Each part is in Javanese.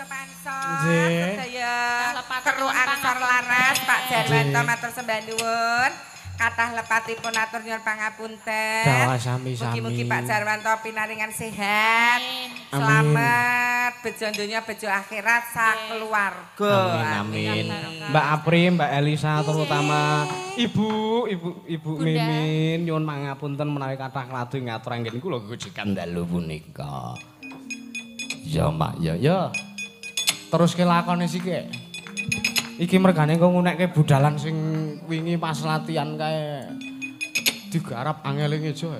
Sedaya kru ansor laras Pak Jarwanto matur sembah nuwun. Kathah lepatipun atur nyuwun pangapunten. Dawa sami-sami. Mugi-mugi Pak Jarwanto pinaringan sehat. Selamat bejo donya bejo akhirat sakeluarga. Amin. Mbak Apri, Mbak Elisa terutama Ibu Mimin nyuwun pangapunten menawi kathah kladu ngatur anggen kula gojekan dalu punika. Ya Mak, ya. Terus kelakone siki. Iki mergane kok ngunekke budalan sing wingi pas latihan kae digarap angele ngejo.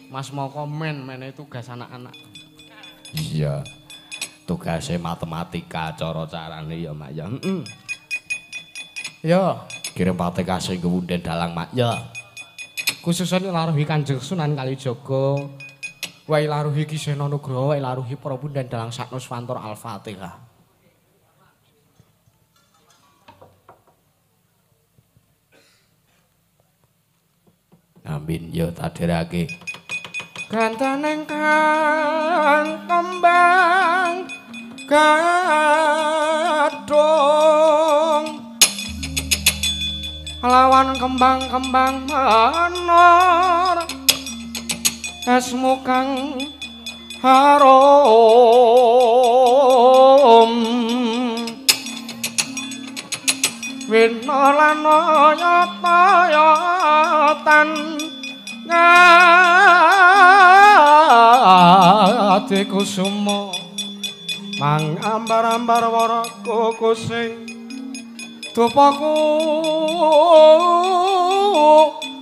Mas mau komen meneh tugas anak-anak. Iya. Tugase matematika cara carane ya Mak ya. Heeh. Ya, kirim patekase kemudian dalang Mak ya. Khususane laruhi Kanjeng Sunan Kalijaga. Wa ilaruhi Kisena Nugraha wa ilaruhi Prabu dan dalang Saknuswantor Al-Fatihah. Amin ya tadirake. Gantaning kang kembang gadong lawan kembang-kembang manor esmu kang harum winolan oyot-oyotan ngati kusuma mangambar-ambar waraku kusing tupaku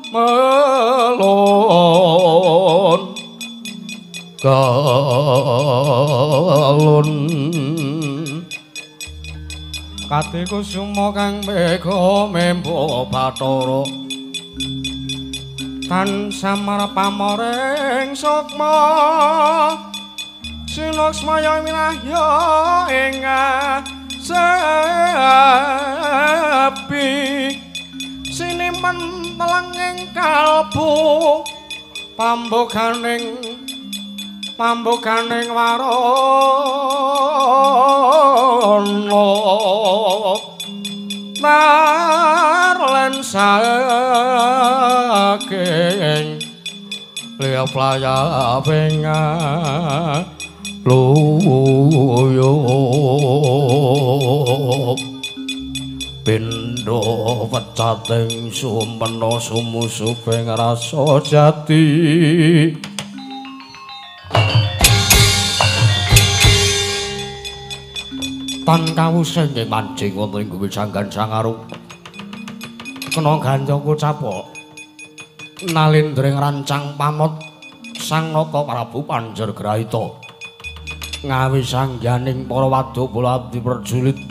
melon galon kate kusuma kang mega membo Bathara tan samar pamoreng sukma sinaksmaya minahya ing sepi sinimen telenging kalbu pamboganing warana nar saking liya playa penga luyo pindha pecating sumena sumusuping rasa jati tan kawusing mancing wonten ing Wisanggan Sangaru kena ganjaku capok nalindring rancang pamot sang nata Prabu Panjergrahita ngawi sangyaning para wadya prajurit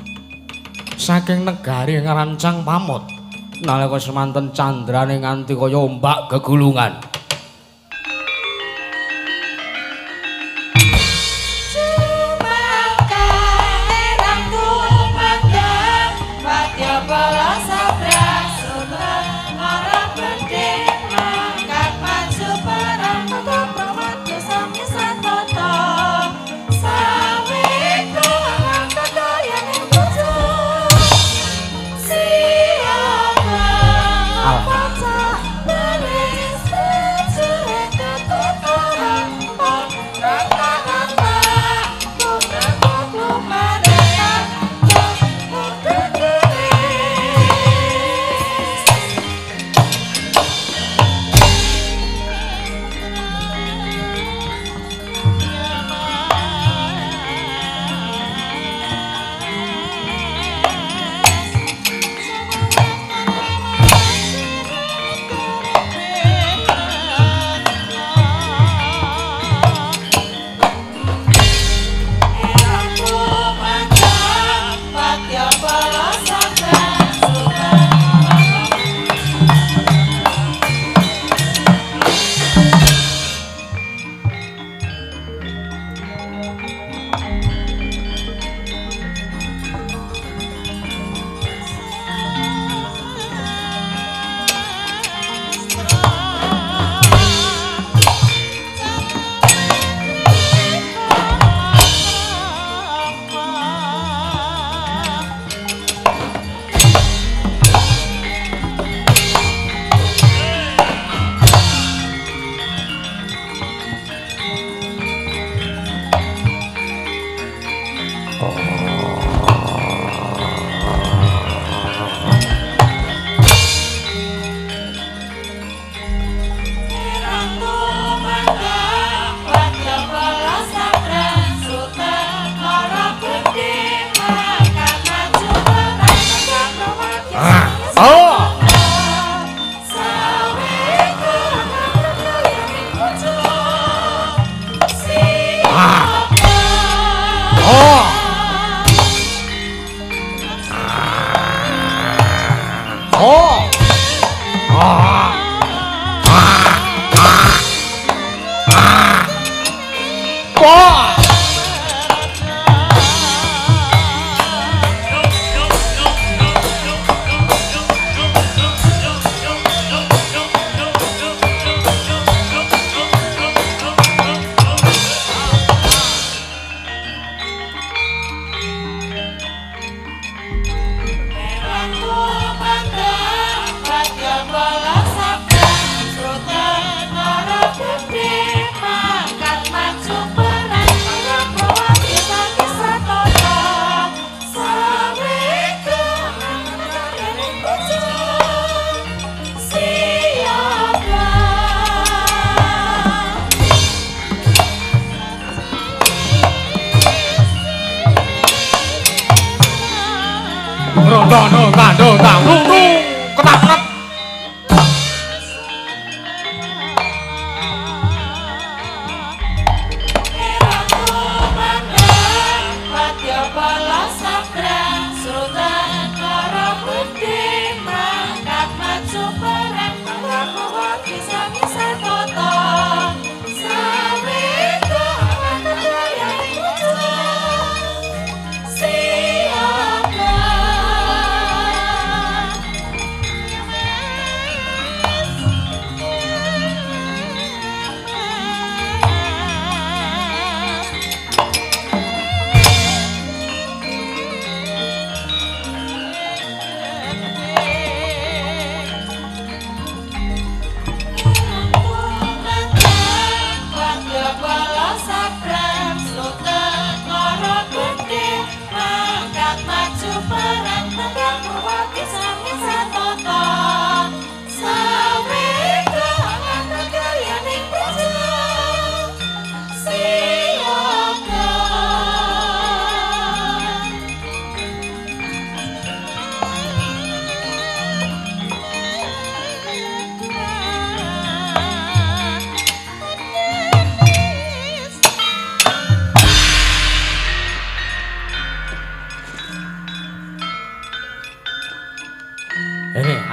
saking negari ngarancang pamot nalika semanten candrane nganti kaya ombak gegulungan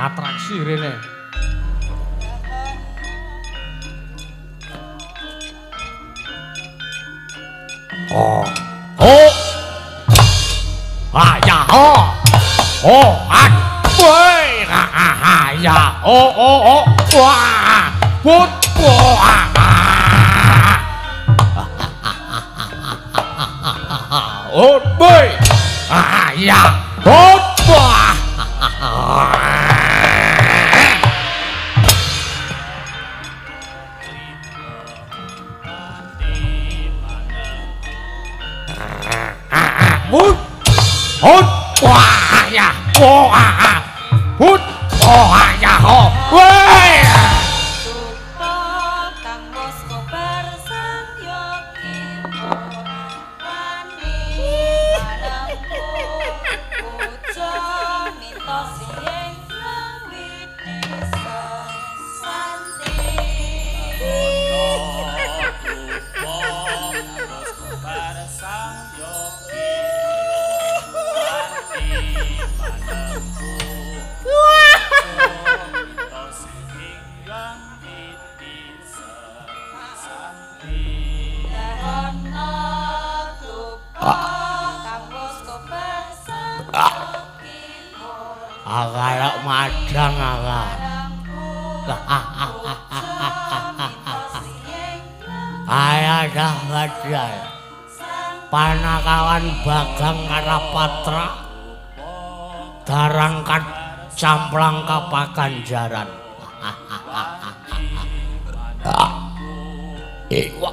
Atraksi rene. Oh. Oh. Ah ya oh. Oh, ah. Woi, ah ya. Oh oh oh. Wah. Put. Wah. Oh, boy. Ah ya. Oh, wah. Hút hút wah ya wah hút wah ya ho weh Agalak madang aga. Ayah dah gadai. Panakawan Bagang Karapatra. Darangkat camplang kapakanjaran. Iwa.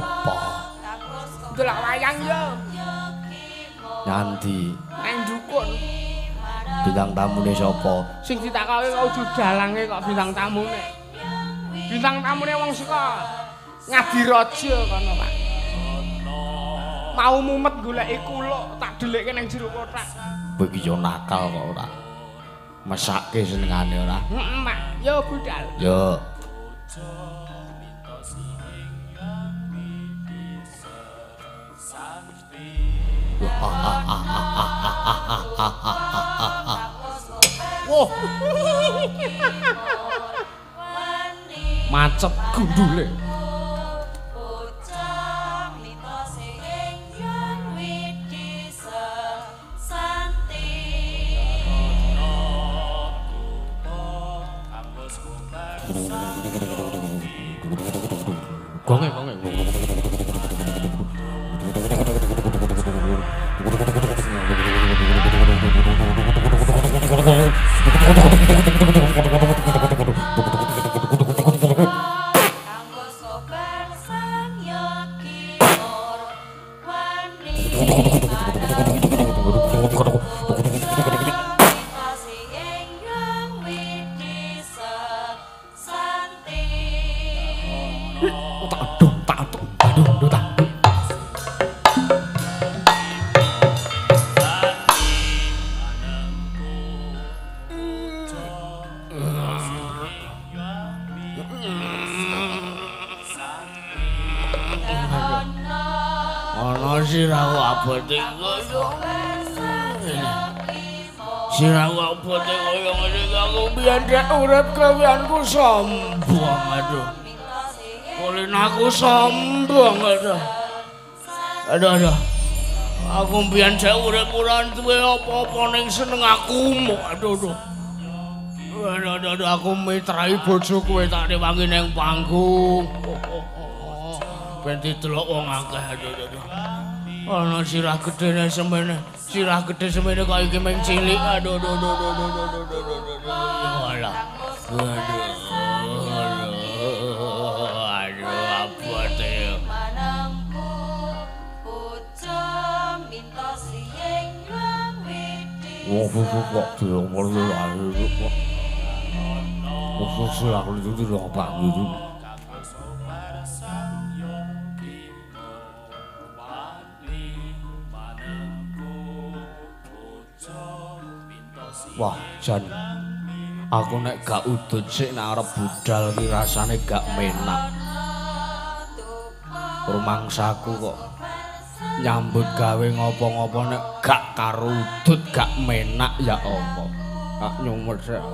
Apa? Delok wayang yo. Nyandi. Nang dukun. Bintang tamune sapa? Sing ditakoki kok udu dalange kok bintang tamune. Bintang tamune wong saka Ngadirojo kono, Pak. Mau mumet goleki kuluk tak delikke nang jero kotak. Kowe iki yo nakal kok ora. Mesake senengane ora. Heeh, Mak. Yo budal. Yo. Wah. Macet gundule. Gonge. Sirahu abote koyo Sirahu abote koyo ngene aku biyen dek urip klewianku sombong aduh. Kulin aku sombong aduh. Aduh. Aku biyen dek urip ora duwe apa-apa ning seneng aku. Aduh. Aduh aku mitrai bojoku kowe tak rewangi ning panggung. Ben didelok wong akeh aduh. Ana sirah gedene semene kok iki mung cilik. Aduh. Walah. Aduh abote. Wong kok diomong lho kok. Wong sirah itu lho apa gitu. Wah, Jan. Aku nek gak udut sik nek arep budal ki rasane gak menak. Rumangsaku kok nyambut gawe ngopo-ngopo nek gak karo udut gak menak ya apa. Kak nyumet sik.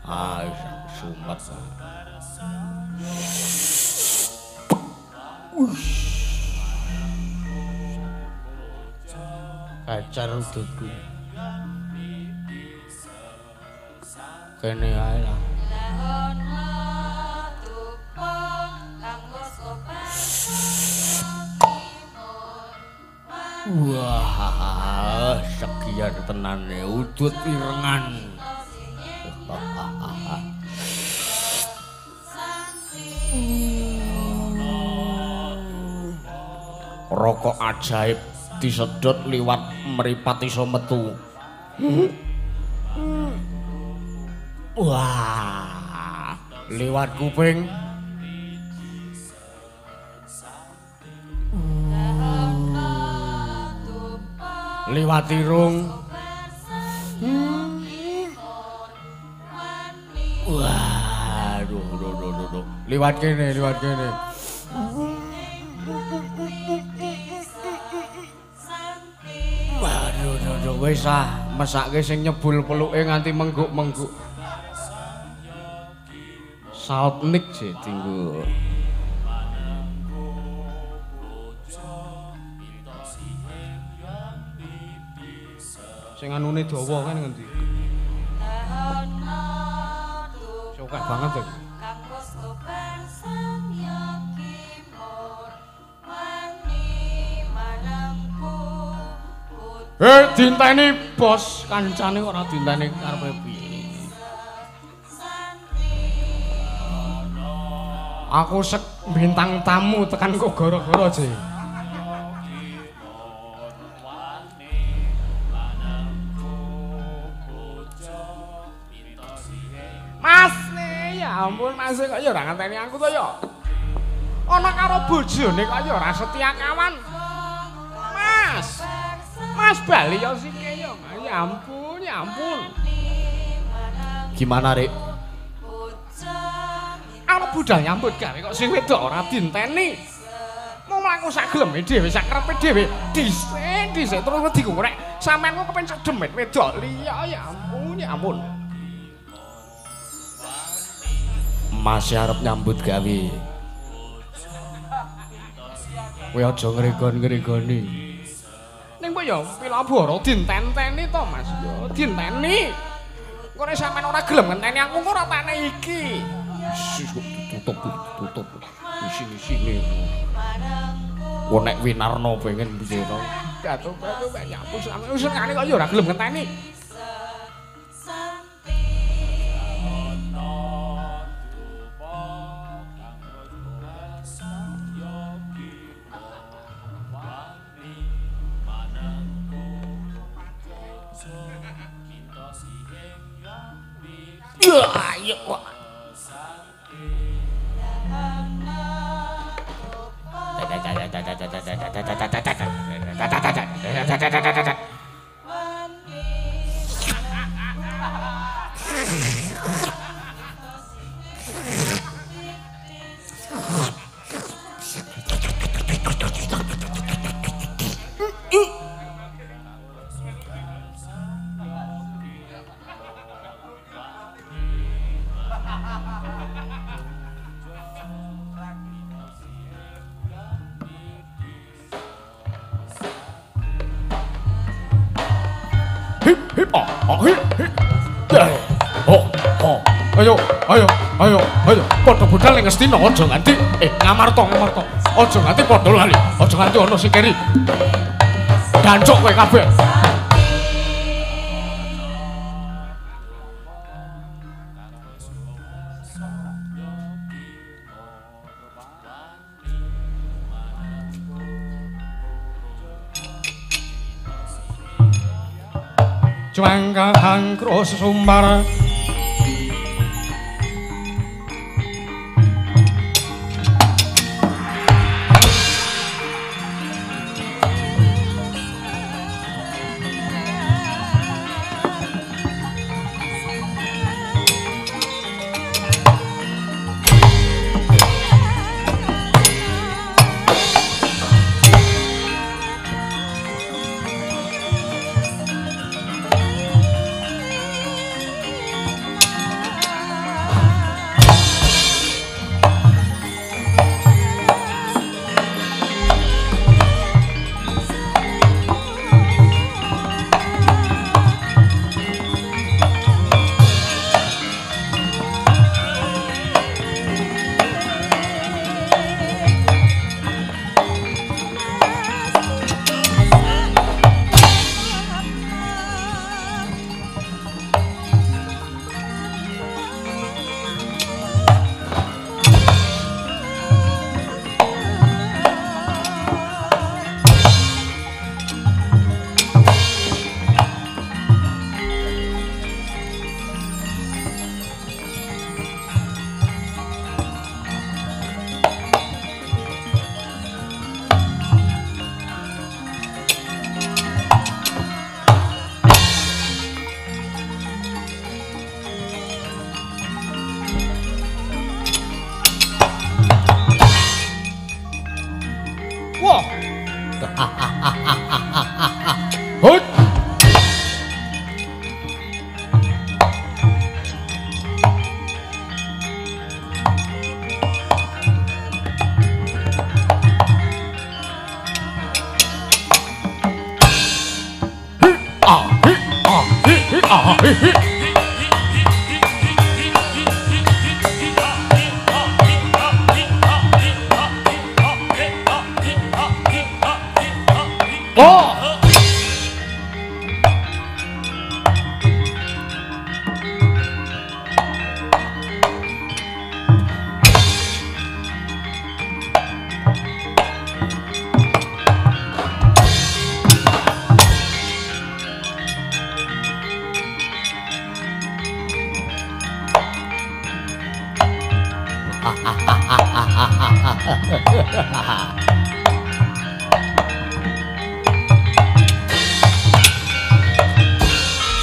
Ah, sumet. Kacar udutku. Kene ae lah. Wah, sekian tenane udut irengan. Rokok ajaib disedot liwat mripat iso metu. Wah, liwat kuping. Liwat irung. Wah, aduh. Liwat kene. Waduh, wis mesake sing nyebul peluke nganti mengguk-mengguk. Sautnik sih tinggu. Sing anune dawa kan ngendi? Sokak banget ya. Dinteni bos kancane ora dinteni karepe piye. Aku sek bintang tamu tekan kok gara-gara je. Mas nih, ya ampun Mas kok ya ora ngenteni aku to ya. Ana karo bojone kok ya ora setia kawan. Mas bali ya sike ya. Ya ampun, ya ampun. Gimana, Rik? Ana budal nyambut gawe kok sing wedok ora dinteni. Mau mlaku sak geleme dhewe, sak karepe dhewe. Dhisik terus wedi gorek. Sampeyan kok kepen sedemet wedok liya ya ampun, ya ampun. Mas arep nyambut gawe. Kowe aja ngregon-ngregoni. Ning kok ya pilabara dintenteni to, Mas. Ya dinteni. Kok nek sampean ora gelem ngenteni aku kok ora tak iki. Tutup. Isi-isine. Kok nek Winarno pengen piye to? Gatuk-gatuk nyapus sampe wis ngene kok ya ora gelem ngenteni. Ayo kok. Ayo, padha budal ning Ngastina aja nganti ngamarta. Aja nganti padha lali, aja nganti ana sing keri. Dancuk kowe kabeh. Cuangkang krus sumbar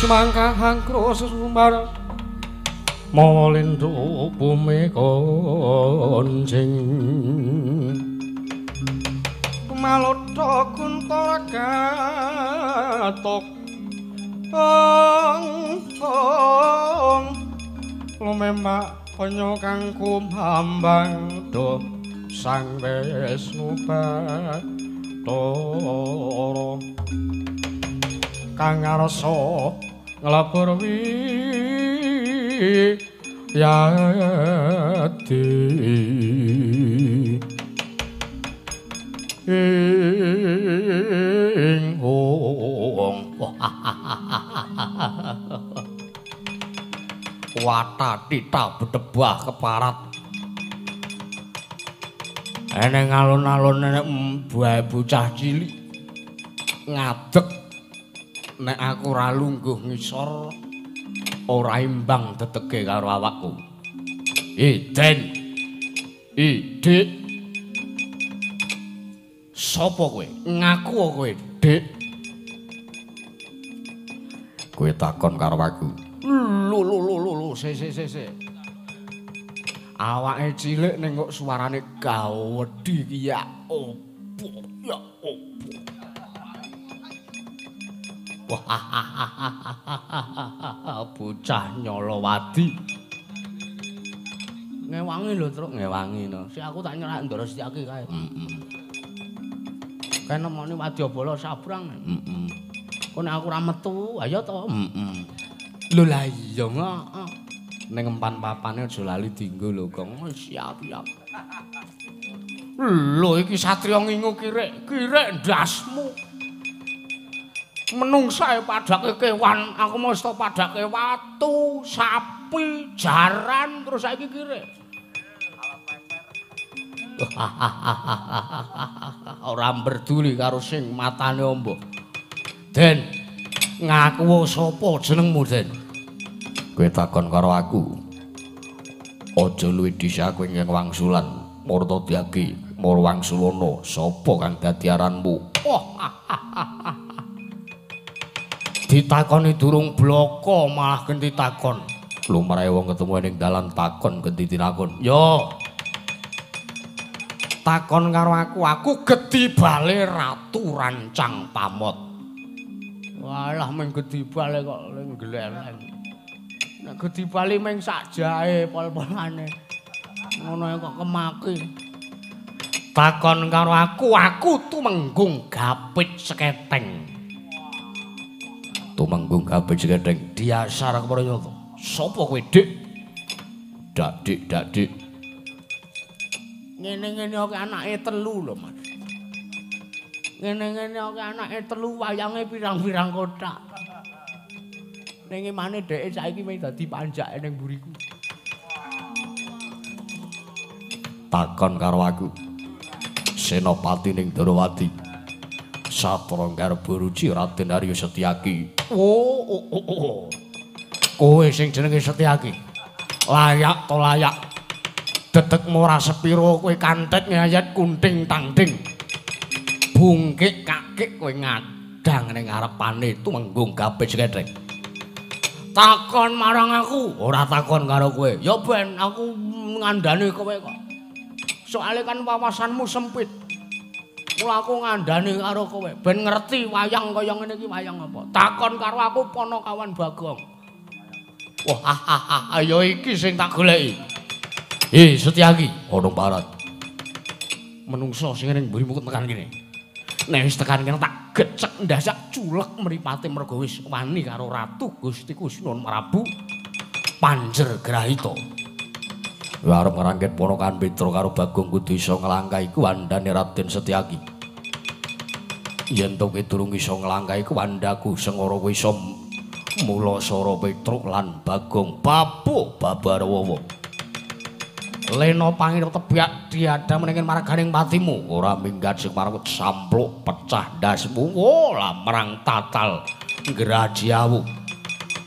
semangkang krus sumbar Molindo bumi konjing Malodha Kuntal Gatok lumemak penyo kang kumambang do sang Wisnu Bathara kang ngarsa nglebur yati ing wata tita bedebah keparat eneng alun-alun nek buah bocah cilik ngadeg nek aku ora lungguh ngisor ora imbang tetege karo awakku Den Dik sapa kowe ngaku kowe Dik kowe takon karo aku lho se awake cilik ning kok suarane gawedhi iki ya opo bocah nyolowadi ngewangi lho truk ngewangi no si aku tak nyerak ndara Setyaki kae kae nemoni wadyabala sabrang kok nek aku ora metu ayo to lho lah iya ning empan papane aja lali dienggo lho Kong siap lho iki satriya ngingu kirek ndasmu menungsa padake kewan aku mesti padake watu sapi jaran terus saiki kire ora berduli karo sing matane ombo Den ngaku sapa jenengmu Den kowe takon karo aku aja luwih dhisik kowe ing wangsulan Martadyaki Marwangsulana sapa kang dadi aranmu ditakoni durung bloko malah genti takon lumrahe wong ketemu ning dalan takon genti tinakon yo takon karo aku gedhi bale Ratu Rancang Pamot walah mung gedhi bale kok ning gleleng nek gedhi bale mung sak jahe pol-polane ngono kok kemaki takon karo aku tumenggung Gapit Seketeng tumenggung Gapit Seketeng diasar keprayata sapa kowe Dik dak dik ngene-ngene kok anake telu lho Mas ngene-ngene kok anake telu wayange pirang-pirang kotak ning imane dheke saiki mung dadi panjake ning mburiku takon karo aku Senopati ning Darawati Satra Garba Ruci Raden Arya Setyaki. Oh. Kowe sing jenenge Setyaki. Layak to layak. Dedekmu ora sepiro kowe kantet ngayat kunting tangding. Bungkik kakik kowe ngadang ning ngarepane tumenggung Gapit Seketeng. Takon marang aku, ora takon karo kowe. Ya ben aku ngandani kowe kok. Soale kan wawasanmu sempit. Mula aku ngandani karo kowe ben ngerti wayang kaya ngene iki wayang apa. Takon karo aku Panakawan Bagong. Wah, ya iki sing tak goleki. Setyaki, ana parat. Menungso sing ning mburimu tekan kene. Nek wis tekan kene tak gecek ndasak culek mripate mergo wis wani karo Ratu Gustiku Sinuwun Prabu Panjergrahita. Arep ngrangket ponokan Petra karo Bagong kudu iso nglangkahi kuwandane Raden Setyaki. Yen to kowe durung iso nglangkahi kuwandaku Sengara kowe iso mula Sara Petruk lan Bagong Babarwawa. Lena pangir tebyak diadam ning marganing patimu ora minggat sing marang sampluk pecah ndasmu lah merang tatal Grajiawu.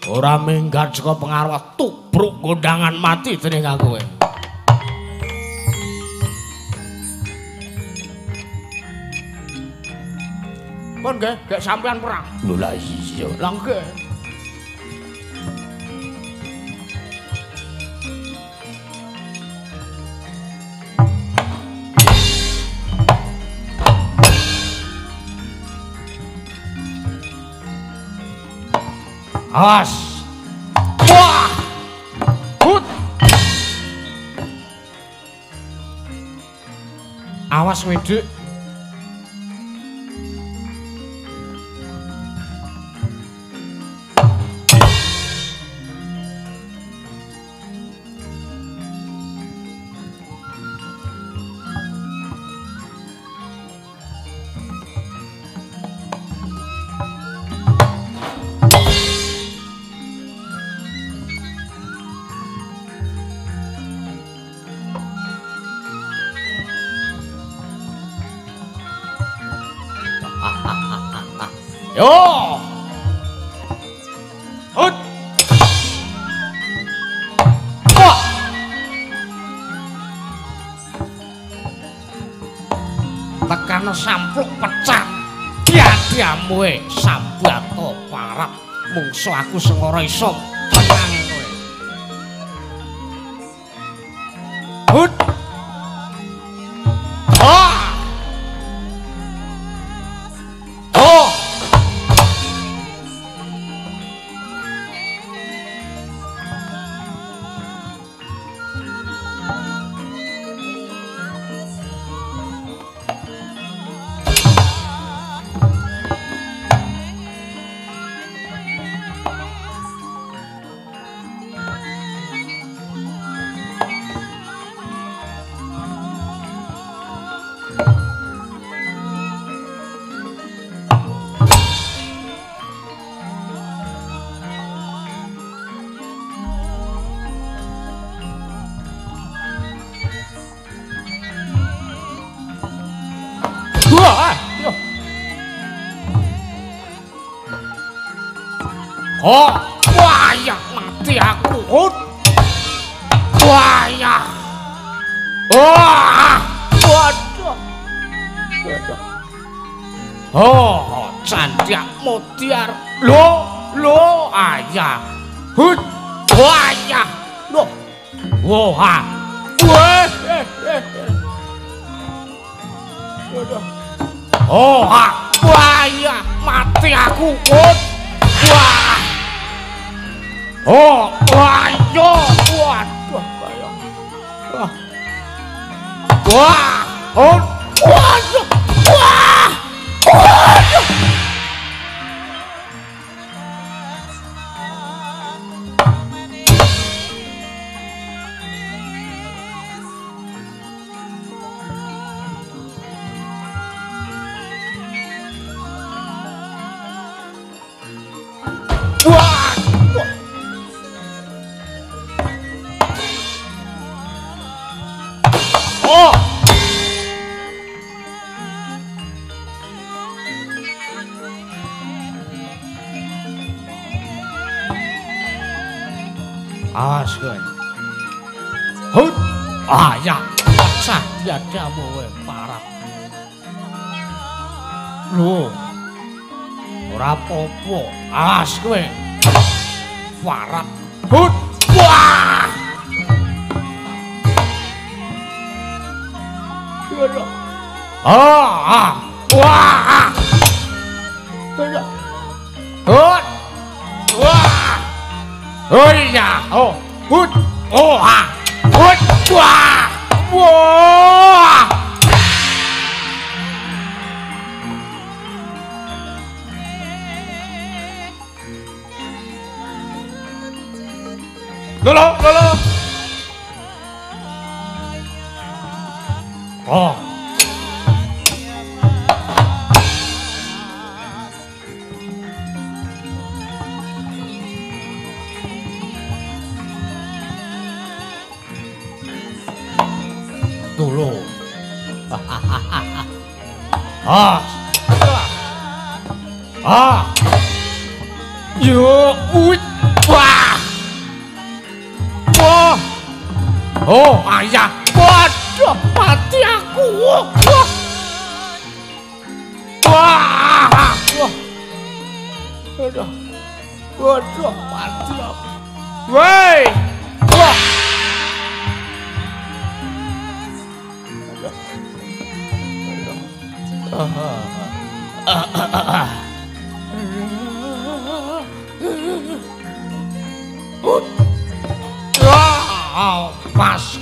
Ora minggat saka pengaruh tubruk gondangan mati dening aku kowe. Pun nggih, gek sampean perang. Lho lah iya. Lah nggih. Awas. Wah. Hut. Awas wedhuk. Yo. Hut. Wah. Tekano sampluk pecah. Diadiamu sambato parap mungsu aku sing ora iso tenang kowe. Hut. Oh. Oh. Oh, wayah mati aku. Wayah. Wah, waduh. Oh, candak mutiar. Lo, ayah. Hut, wayah. Lo. Wah. Wah. Oh, wayah mati aku. Wah. Oh, ayo, waduh, ayo. Wah, oh, waduh, wah, waduh. Wah. Oh. Awas kowe. Hut. Ya, pecah diadamu kowe parap. Lho. Ora apa-apa. Awas kowe. Parap. Hut. Wah. Wah. Hut. Wah. Oh iya. Oh. Hut. Oh. Hut. Wah. Wah. Lolo. Oh. Dulu. Yo, wah. Wah. Oh, ayah. Waduh, mati aku. Wah. Wah. Waduh, mati aku. Woi. Wah.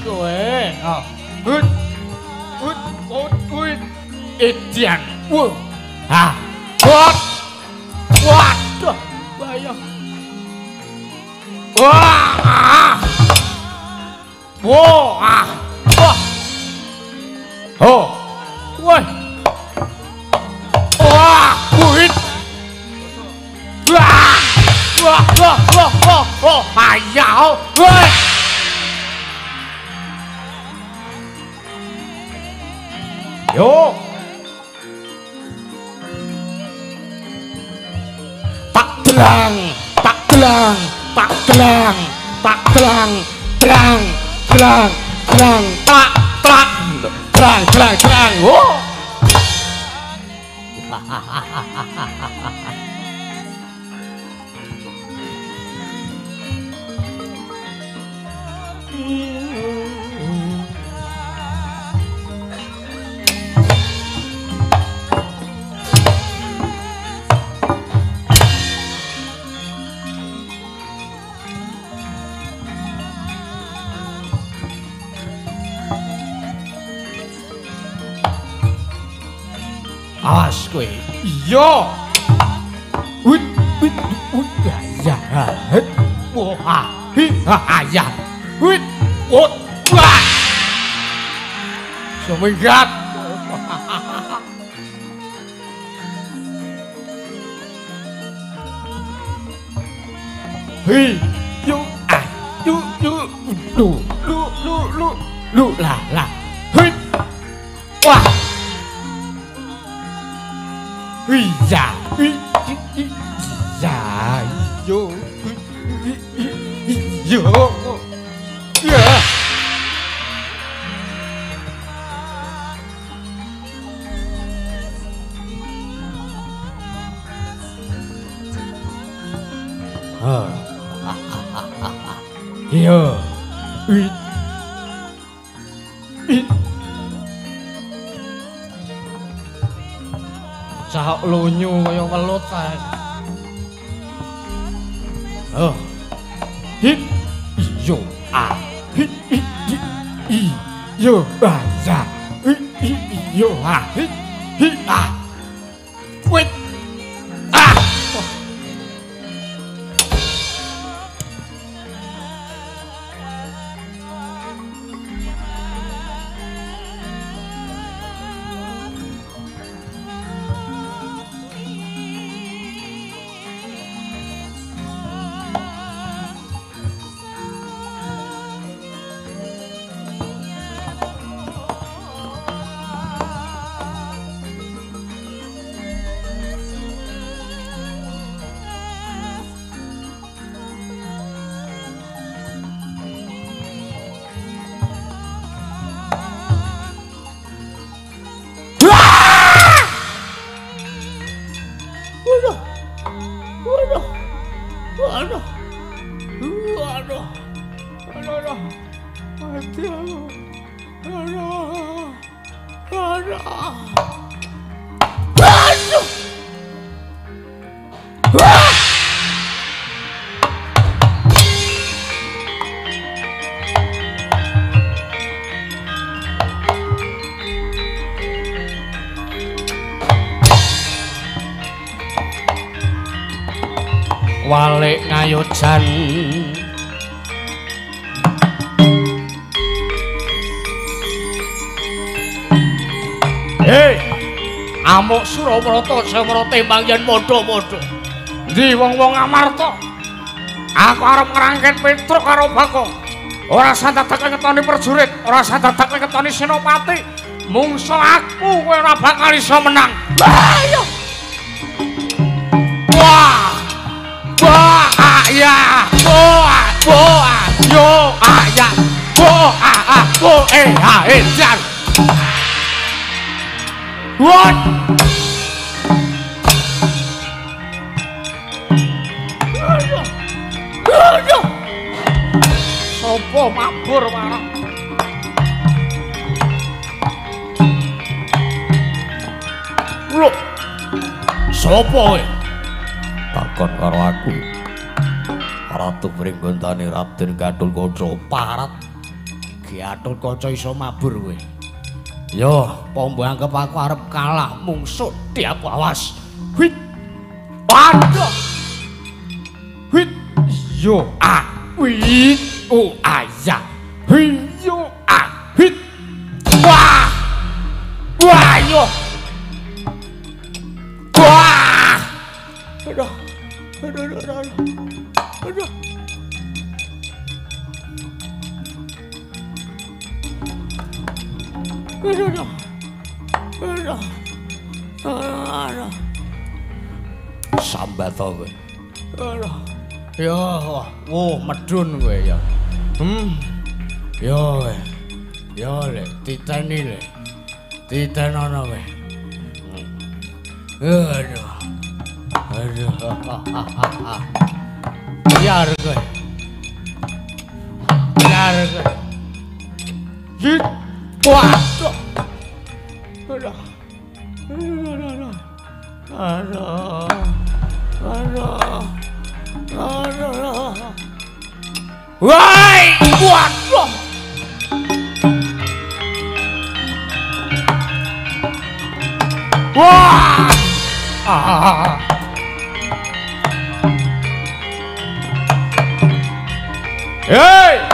kowe. Oh. Hut. Edian. Wuh. Ha. Hot. Waduh, bahaya. Wah. Wah. Wah. Oh. Woi. Wah, wih. Wah. Wah. Ayau. Woi. Yo. Tak telang. Whoa. Awas kowe. Iya. Wit ya. Wah. Ya. Wit. Wah. Seminggat. Hei, lu lah. Hei. Wah. Iya. Yo. Ya. Yo. Cahok lunyu kaya welut kae. Oh. Hit. Yo. Hit. Yo. Ya. Yo. Hit. Wait. Walik ngayojan Hei amuk Surawarta semana tembang yen padha-padha ndi wong-wong Amarta aku arep ngrangket Petruk karo Bakong ora sandadak ngetoni prajurit ora sandadak ngetoni senopati mungsu aku kowe ora bakal iso menang ayo wah ya yo ya jan what sopo mabur marah lho sopo kowe takon karo aku Ratu Pringgontani Raden Gatotkaca parat Gatotkaca iso mabur kowe. Yo, pombo anggap aku arep kalah mungsuh tiap awas. Wit. Waduh. Wit. Yo, wit. Oh, ayah. Yo, wit. Wah. Wah, yo. Wah. Aduh. Aduh. Sambat kowe. Ya, medun kowe ya. Ya kowe. Ya le, titeni le. Titen ana kowe. Aduh. Biar kowe. Jit. Waduh. Aduh. Woi, waduh. Wah. Hey.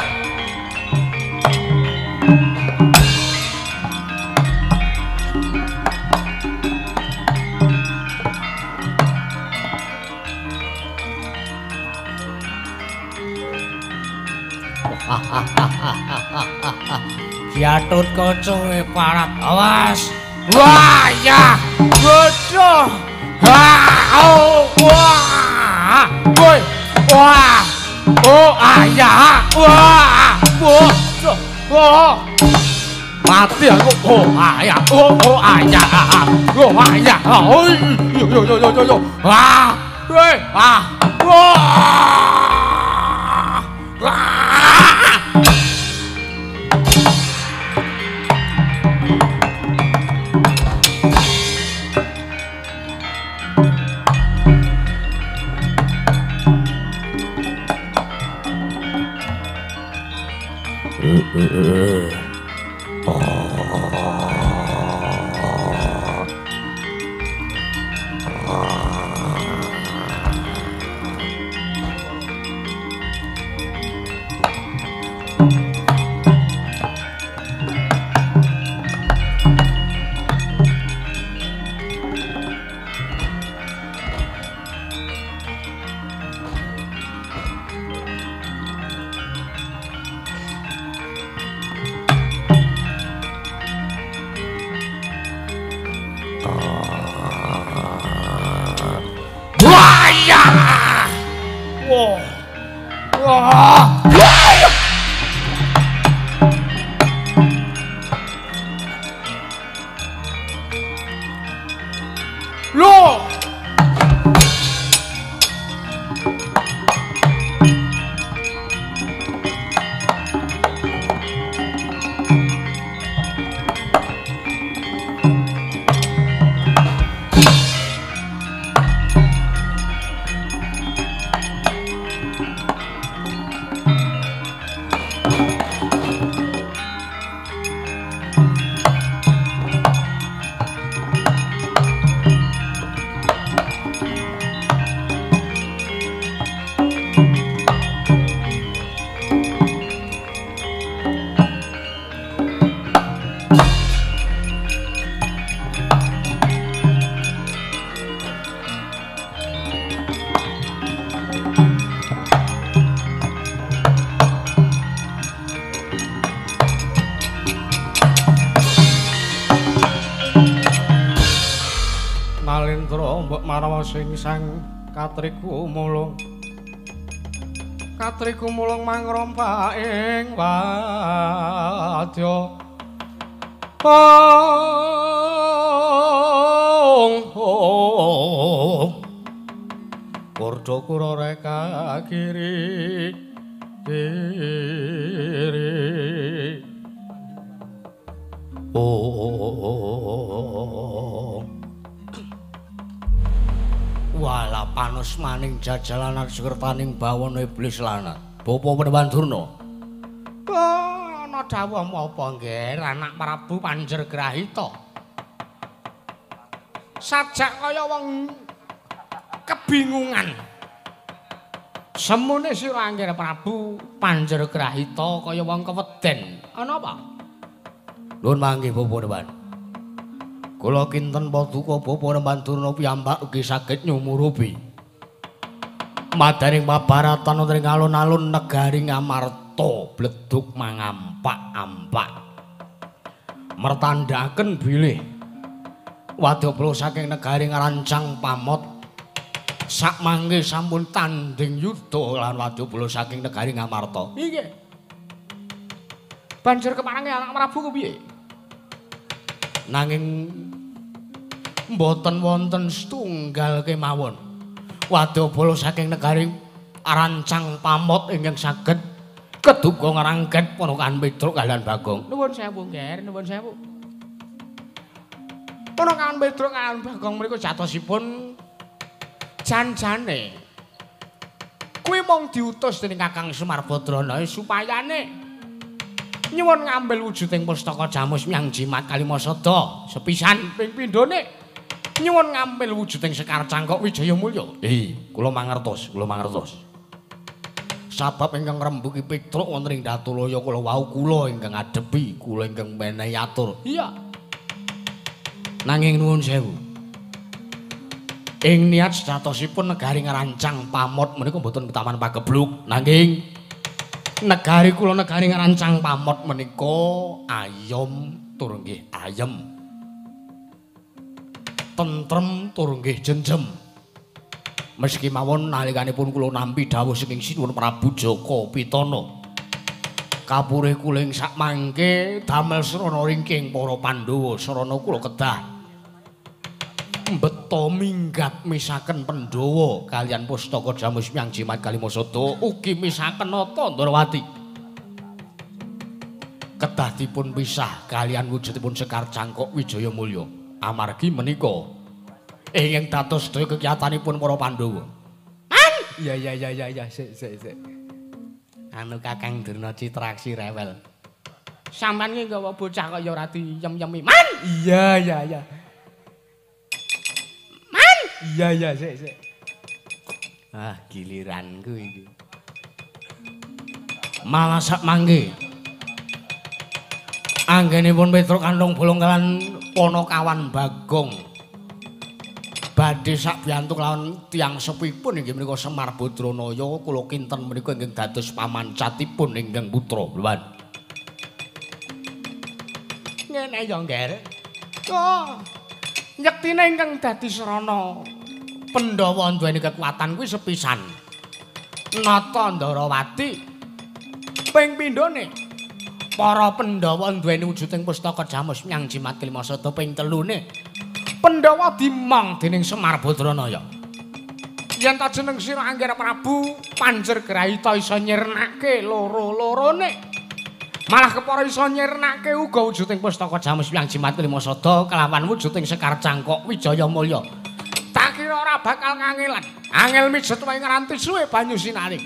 Gatotkaca parat awas. Wah ya, bodoh. Wah. Woi. Wah. Oh ayah. Wah. Bodoh. Wah. Mati aku. Oh ayah. Oh ayah. Oh ayah. Oh yo. Wah. Woi. Wah. Wah. Sing sang katriku mulung mangrompa ing wadya Purda kura reka kiri Wala panos maning jajalanan sekertaning bawana iblis lanat. Bapa Pandurna. Ana dawuhmu apa nggih anak Prabu Panjergrahita? Sajak kaya wong kebingungan. Semune sira anggere Prabu Panjergrahita kaya wong keweden. Ana apa? Nuwun mangke Bapak Remban. Kula kinten paduka Bapak Remban Durna piyambak ugi saged nyumurupi madaning pabaratan wonten ing alun-alun negari Ngamarta bledug mangampak-ampak. Mertandhaken bilih wadyabala saking negari Ngarancang Pamot sakmangke sampun tanding yudha lan wadyabala saking negari Ngamarta. Nggih. Banjur keparange anak Prabu kepiye? Nanging mboten wonten setunggal kemawon wadyabala saking negari Ngarancang Pamot ingkang saged keduga ngrangket Ponokan Petruk kaliyan Bagong. Nuwun sewu, Nger, nuwun sewu. Ponokan Petruk kaliyan Bagong mriku jatosipun janjane kuwi mung diutus dening Kakang Semar Badrana supayane nyuwun ngambil wujuding pustaka Jamus Myang Jimat Kalimasada sepisan ping pindhone nyuwun ngambil wujuding Sekar Cangkok Wijayamulya. Kula mangertos, kula mangertos. Sabab ingkang rembugi Petruk wonten ing Datulaya kula wau kula ingkang ngadepi, kula ingkang menehi atur. Iya. Nanging nuwun sewu. Ing niat sejatosipun negari Ngarancang Pamot menika mboten ketaman pagebluk, nanging negari kula negari Ngarancang Pamot menika ayom tur nggih ayem. Tentrem tur nggih jenjem. Meski mawon nalikanipun kula nampi dawuh saking Sinuwun Prabu Jaka Pitana. Kapurih kula ing sakmangke damel srana ringking para Pandhawa sarana kula kedah mbeta minggat misaken Pandhawa kaliyan pustaka Jamus Myang Jimat Kalimasada ugi misaken Nata Ndrawati. Kedah dipun pisah kaliyan wujudipun Sekar Cangkok Wijayamulya. Amargi menika ingkang dados sedaya kegiatanipun para Pandhawa. Iya, sik. Anu Kakang Durna Citraksi rewel. Sampeyan ki nggawa bocah kaya ora diyem-yemi. Man! Iya. Man! Iya, sik. Ah, giliranku iki. Malah sak mangke. Anggenipun Petruk kandhung bolong kalan Ponokawan Bagong. Badhe sak biyantu lawan tiyang sepipun inggih menika Semar Badranaya kula kinten menika inggih dados pamancatipun ingkang putra Luwan. Ngene ya, Nger. Oh. Nyektine ingkang dadi srana Pandhawa duweni kekuatan kuwi sepisan. Nata Ndrawati ping pindhone para Pandhawa duweni wujuding pustaka Jamus Myang Jimat Kalimasada ping telune Pandhawa dimong dening Semar Badranaya. Yen ta jeneng sira Anggara Prabu Panjergrahita isa nyirnake loro-lorone. Malah kepara isa nyirnake uga wujuding pustaka Jamus Myang Jimat Kalimasada kelawan wujuding Sekar Cangkok Wijayamulya. Tak kira ora bakal kangelan. Angel mijet wae nganti suwe banyu sinari.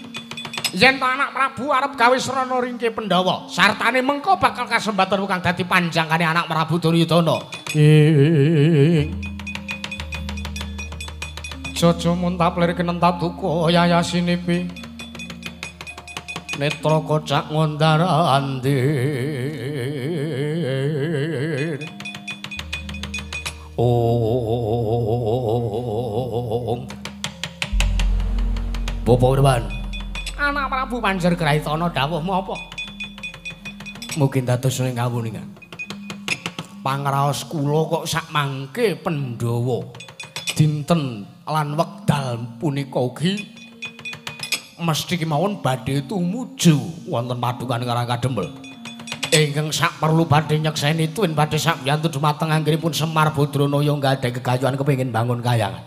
Yen ta anak Prabu arep gawe srana ringke Pandhawa, sartane mengko bakal kasembatan kang dadi panjangkane anak Prabu Duryudana. Jojo muntaplir kenentat duka yayasinipi. Netra kocak ngondar andir. Om. Bapak Urban. Anak Prabu Panjergrahita dawuhmu apa? Mungkin dados ing kawuningan. Pangraos kula kok sakmangke Pandhawa dinten lan wekdal punika ugi mesti kemawon badhe tumuju wonten Padukan Karangkadempel. Ingkang sak perlu badhe nyekseni tuwin badhe sak biyantu dumateng anggenipun Semar Badranaya nggadahi gegayuhan kepengin bangun kayangan.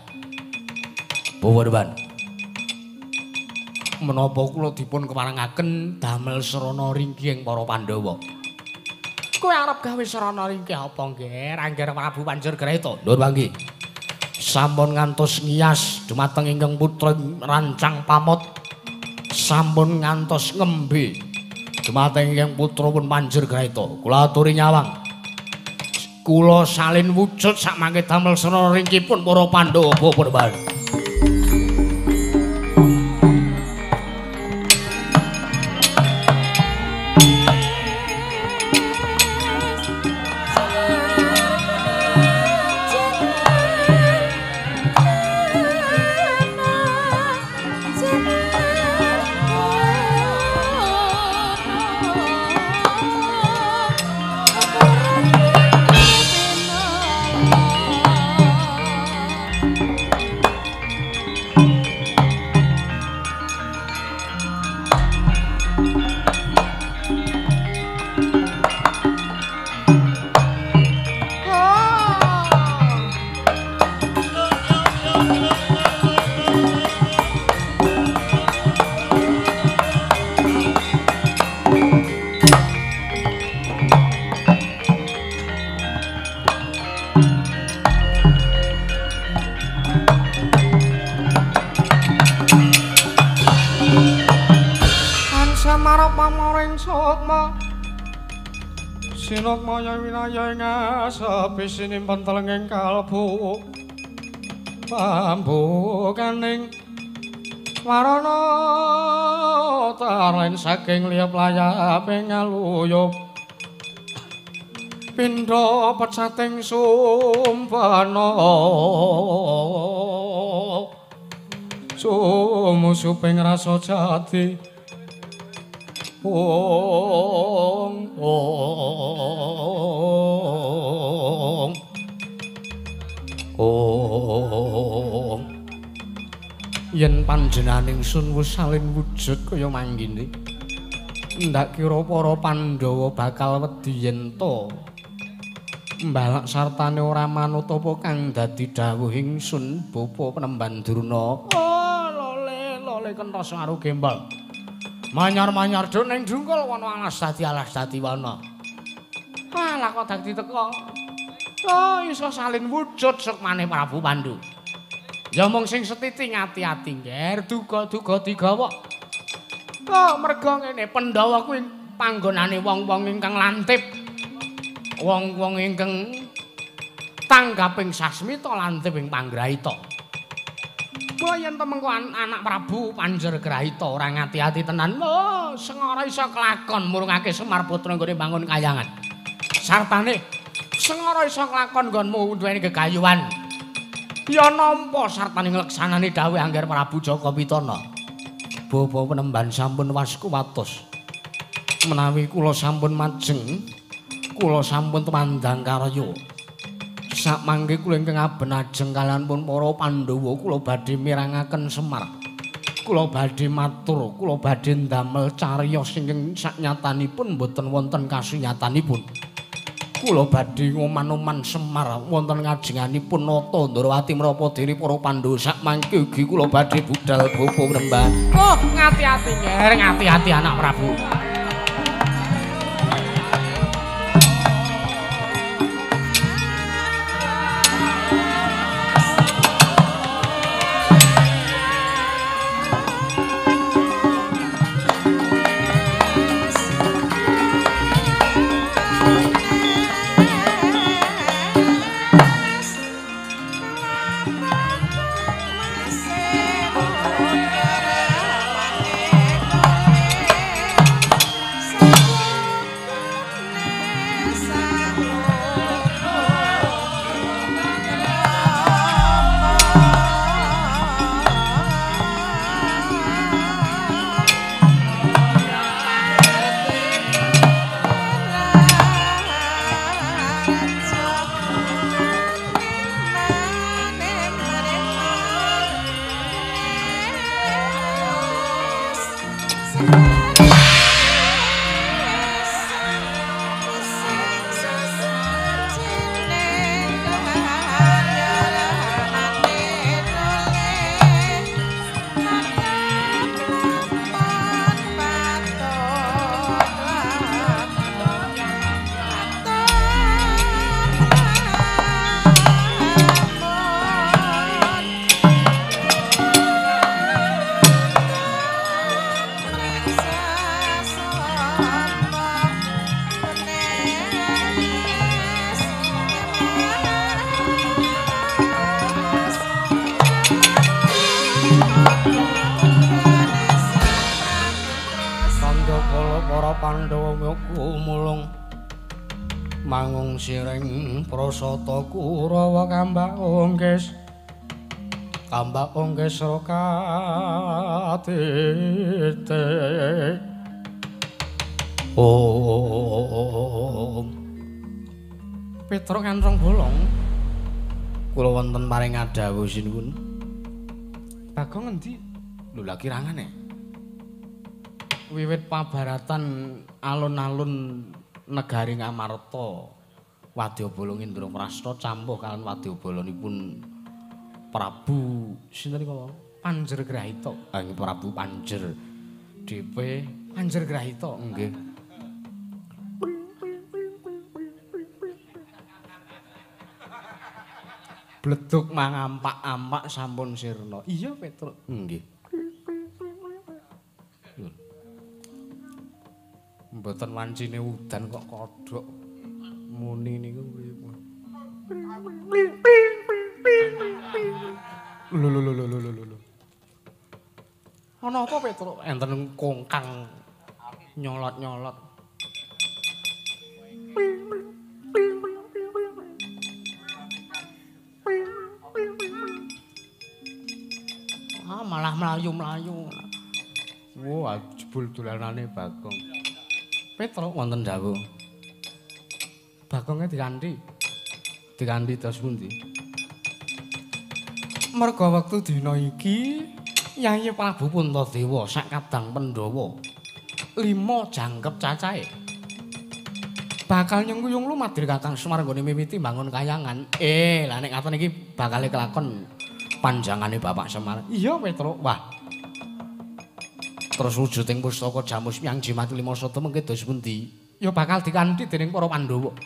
Bawarban. Menapa kula dipun keparengaken damel srana ringking para Pandhawa. Kowe arep gawe srana ringking apa nggih, Anggara Prabu Panjergrahita? Nur Wanggi. Sampun ngantos ngiyas dumateng ingkang putra Rancang Pamot. Sampun ngantos ngembe Dumateng ingkang putra pun Panjer Graita, kula aturi nyawang. Kula salin wujud sak mangke damel sena ringkipun para Pandhawa Babar. Sinokmaya winaya ngasepi sinimpen telenging kalbu pambukaning warana talen saking liyap layaping ngaluyup pindha pecating sumpana sumusuping rasa jati yen panjenenganing sun wis salin wujud kaya manggini ndak kira para Pandhawa bakal wedi yen to mbalak sartane ora manut apa kang dadi dawuhing Sun Bapa Penemban Durna. Lole kentos karo gembal manyar-manyar do ning dungkul wana alas dadi wana. Lah kok dadi teko. Iso salin wujud sok maneh Prabu Pandhu. Ya mung sing setiti ngati-ati ngger duga-duga digawa. Merga ngene Pandhawa kuwi panggonane wong-wong ingkang lantip. Wong-wong ingkang tanggaping sasmita lantip ing panggraita. Yen temengko anak Prabu Panjer Graita ora ngati-ati tenan, sengara iso kelakon murungake Semar Putra nggone bangun kayangan. Sartane sengara iso kelakon nggonmu duweni gegayuhan. Ya nampa sartane ngleksanani dawuh Angger Prabu Jaka Pitana. Bapa Penemban sampun waskuwatos. Menawi kula sampun majeng, kula sampun temandang karya. Sak mangke kula ingkang aben ajeng kaliyan pun para Pandhawa kula badhe mirangaken Semar. Kula badhe matur, kula badhe ndamel cariyos ingkang saknyatanipun boten wonten kasunyatanipun. Kula badhe ngoman-oman Semar wonten ngajenganipun Nata Ndrawati Mrapadiri para Pandhawa sak mangke ugi kula badhe budal Bapa Penemban. Ngati-ati nger, ngati-ati anak Prabu. Pandhawa myoku mulung mangung siring prasata Kurawa kambak ongkes rokatete Petruk kantrong bolong kula wonten paring adhawuh sinuwun Bagong endi lho lha kirangane wiwit pabaratan alun-alun negari Ngamarta Wadyabala Indraprasta campuh kaliyan wadyabalanipun Prabu sinten kala Panjergrahita nggih Prabu Panjer DP Panjergrahita nggih Bleduk mangampak-ampak sampun sirna iya Petruk nggih mboten wancine udan kok kodhok muni niku lho ana apa Petruk enten kongkang nyolot-nyolot malah mlayu-mlayu wah jebul dolanane Bagong Petruk wonten dawuh. Bagonge dikanthi dos pundi? Merga wektu dina iki Yayi Prabu Puntadewa sak kadang Pandhawa 5 jangkep cacahe. Bakal nyengkuyung lumadir Kakang Semar nggone mimiti bangun kayangan. Lah nek ngaten iki bakal kelakon panjangane Bapak Semar. Iya Petruk. Wah. Terus wujuding pustaka Jamus Myang Jimati Lima Soto mengke dos pundi? Ya bakal dikanthi dening para Pandhawa.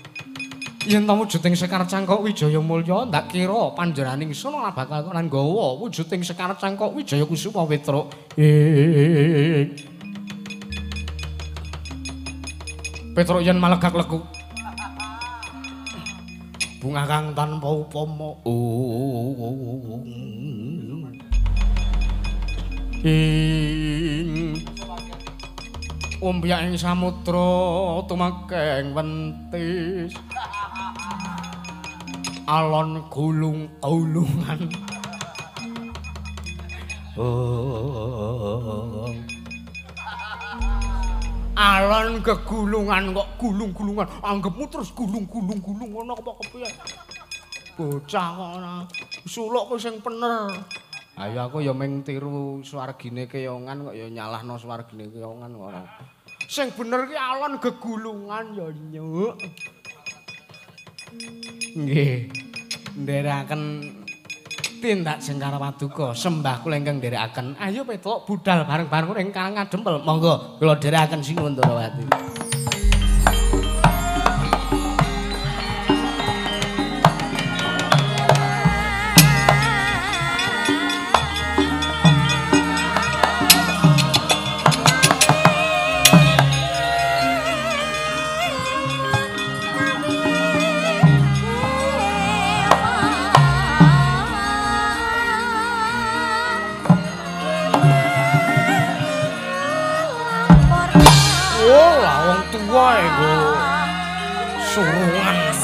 Yen ta wujuding Sekar Cangkok Wijaya Mulya ndak kira panjenenganing sono bakal kok nggawa wujuding Sekar Cangkok Wijaya Kusuma Petruk. Petruk yen malegak leku. Bunga kang tanpa upama. Umbyak ing samudra tumekeng wentis alon gulung-gulungan alon gegulungan kok gulung-gulungan anggapmu terus gulung-gulung-gulung ngono apa kepiye bocah kok suluk kowe sing bener. Ayo aku ya ming tiru swargine keyongan kok ya nyalahno swargine keyongan ora. Sing bener ki alon gegulungan ya nyuk. Nggih. Ndherekaken tindak Jengkara Paduka sembah kula ingkang ndherekaken. Ayo Petruk budal bareng-bareng ing Karang Kadempel. Monggo kula ndherekaken sinuwun Ndrawati. Surungan